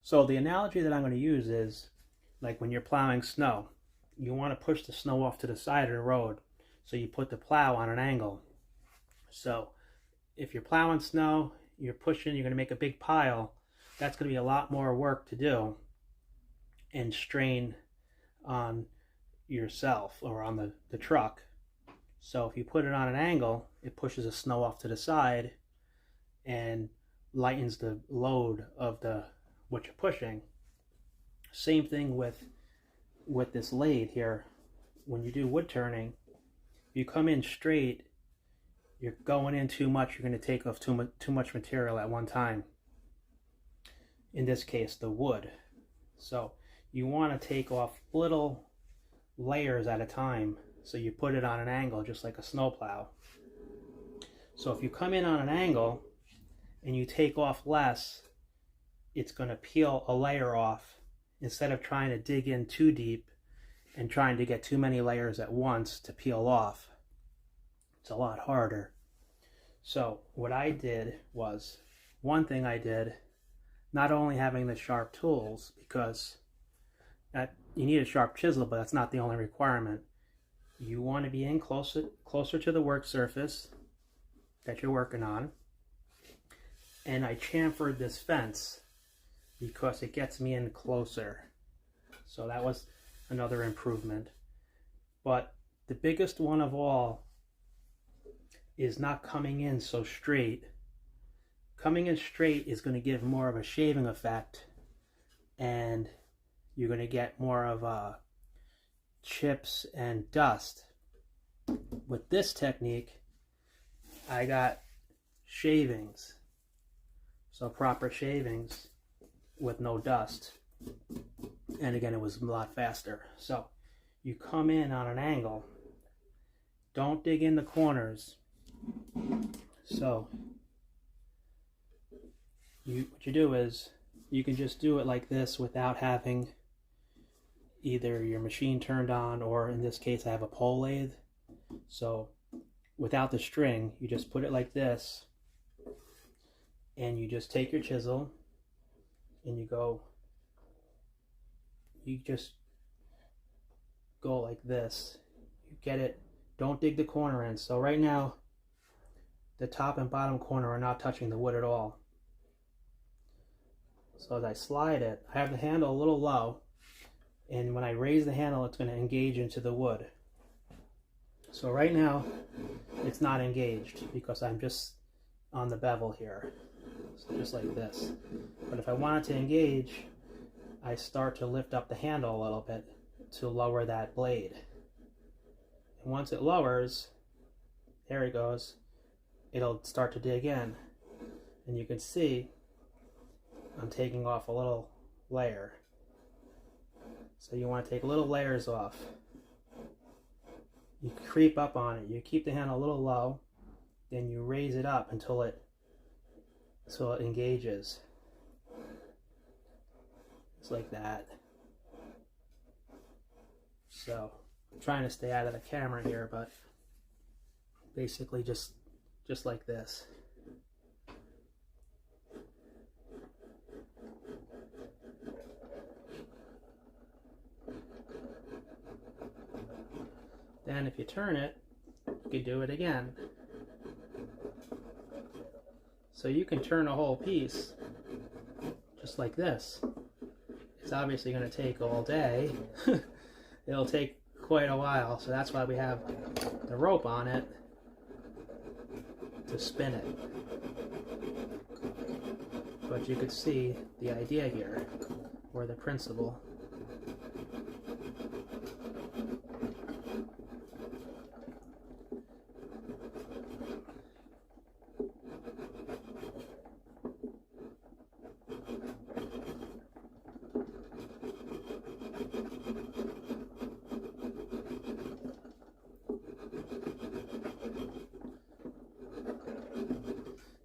So the analogy that I'm going to use is like when you're plowing snow, you want to push the snow off to the side of the road. So you put the plow on an angle. So if you're plowing snow, you're pushing, you're going to make a big pile. That's going to be a lot more work to do and strain on yourself or on the truck. So if you put it on an angle, it pushes the snow off to the side and lightens the load of what you're pushing. Same thing with this lathe here. When you do wood turning, you come in straight, you're going in too much, you're going to take off too much material at one time. In this case, the wood. So you want to take off little layers at a time. So you put it on an angle just like a snowplow. So if you come in on an angle and you take off less, it's going to peel a layer off instead of trying to dig in too deep and trying to get too many layers at once to peel off. It's a lot harder. So what I did was, one thing I did, not only having the sharp tools, because you need a sharp chisel, but that's not the only requirement. You want to be in closer to the work surface that you're working on. And I chamfered this fence because it gets me in closer. So that was another improvement. But the biggest one of all is not coming in so straight. Coming in straight is going to give more of a shaving effect, and you're going to get more of chips and dust. With this technique, I got shavings, so proper shavings with no dust, and again, it was a lot faster. So you come in on an angle, don't dig in the corners. So what you do is you can just do it like this without having either your machine turned on, or in this case I have a pole lathe. So without the string, you just put it like this, and you just take your chisel and you just go like this. You get it, don't dig the corner in. So right now the top and bottom corner are not touching the wood at all. So as I slide it, I have the handle a little low, and when I raise the handle, it's going to engage into the wood. So right now, it's not engaged because I'm just on the bevel here. So just like this. But if I want it to engage, I start to lift up the handle a little bit to lower that blade. And once it lowers, there it goes, it'll start to dig in. And you can see I'm taking off a little layer. So you want to take little layers off. You creep up on it. You keep the handle a little low, then you raise it up until it engages. It's like that. So I'm trying to stay out of the camera here, but basically just like this. Then if you turn it, you can do it again. So you can turn a whole piece just like this. It's obviously going to take all day. It'll take quite a while, so that's why we have the rope on it to spin it. But you could see the idea here, or the principle.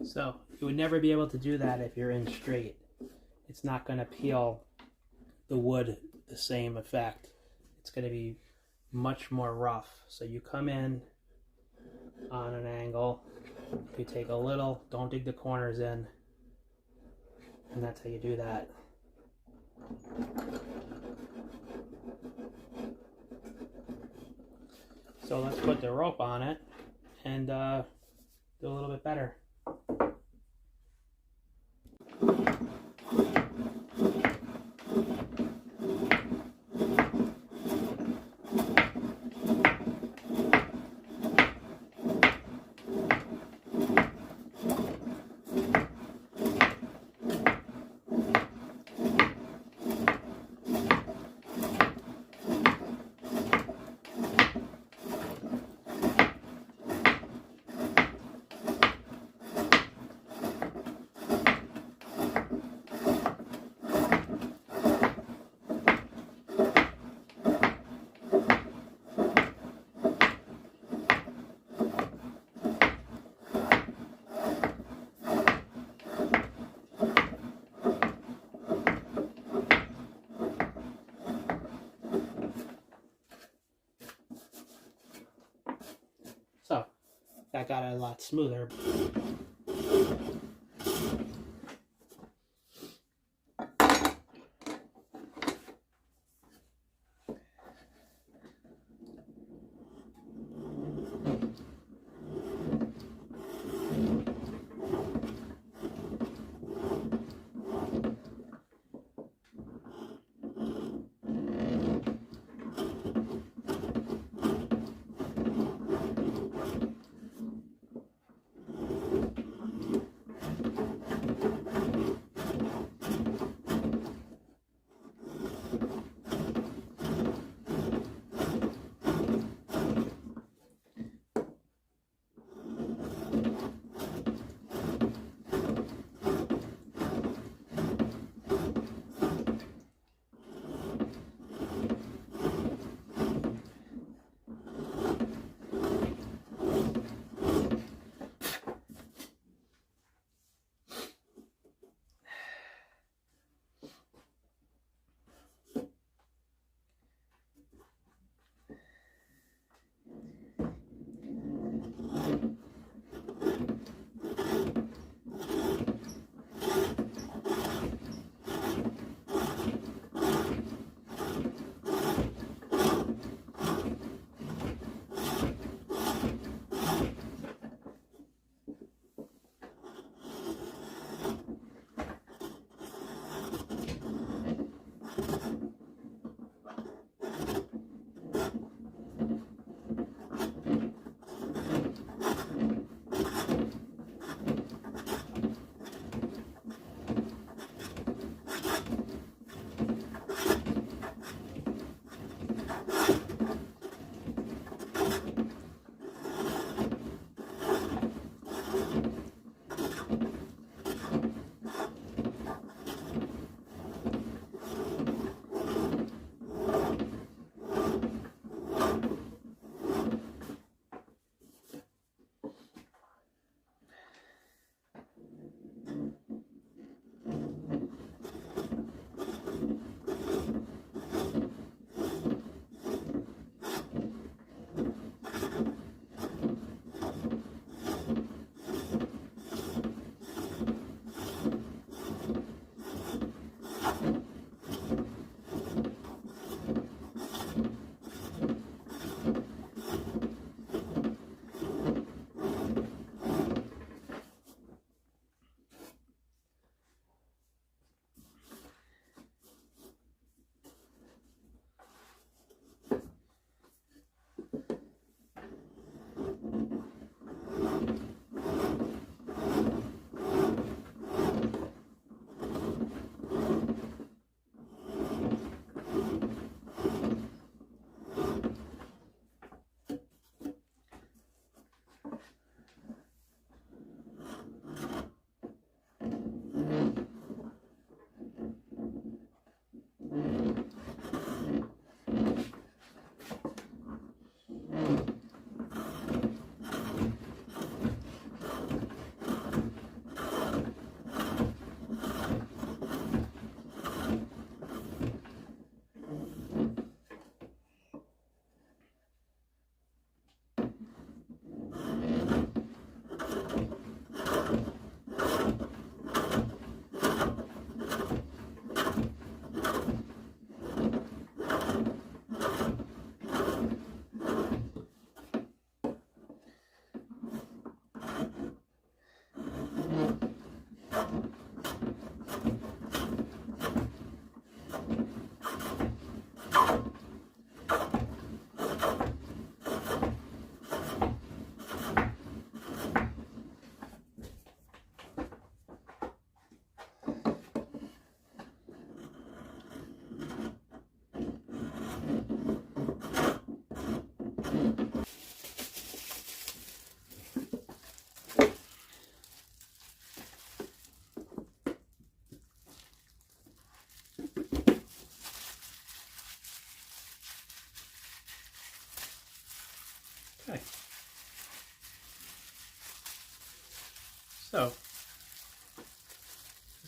So you would never be able to do that if you're in straight. It's not going to peel the wood the same effect. It's going to be much more rough. So you come in on an angle, you take a little, don't dig the corners in, and that's how you do that. So let's put the rope on it and do a little bit better. So that got a lot smoother.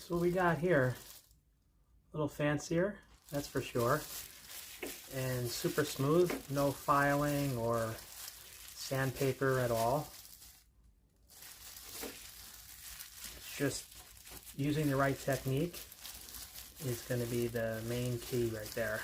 So what we got here, a little fancier, that's for sure, and super smooth, no filing or sandpaper at all. It's just using the right technique is going to be the main key right there.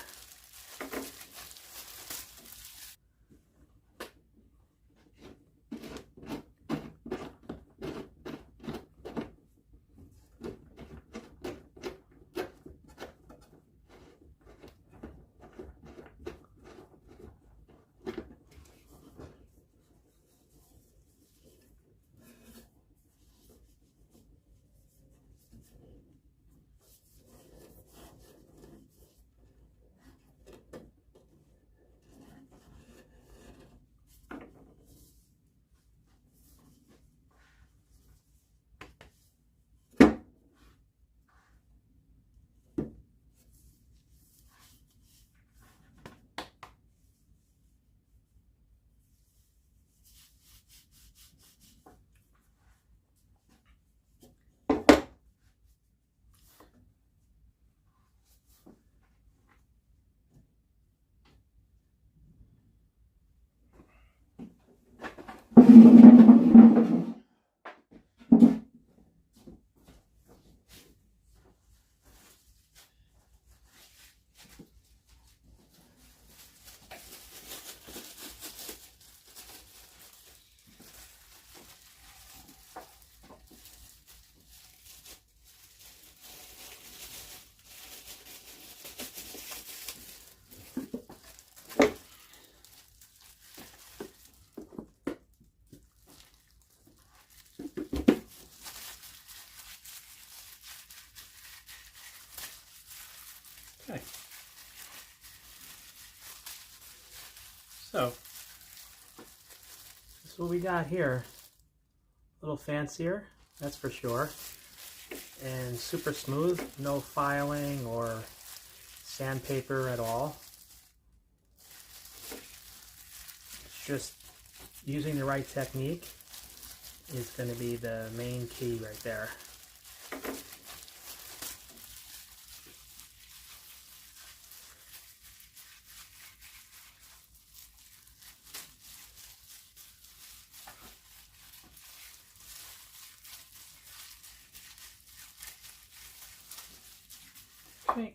Okay. So, this is what we got here. A little fancier, that's for sure, and super smooth, no filing or sandpaper at all. It's just using the right technique is going to be the main key right there. Okay.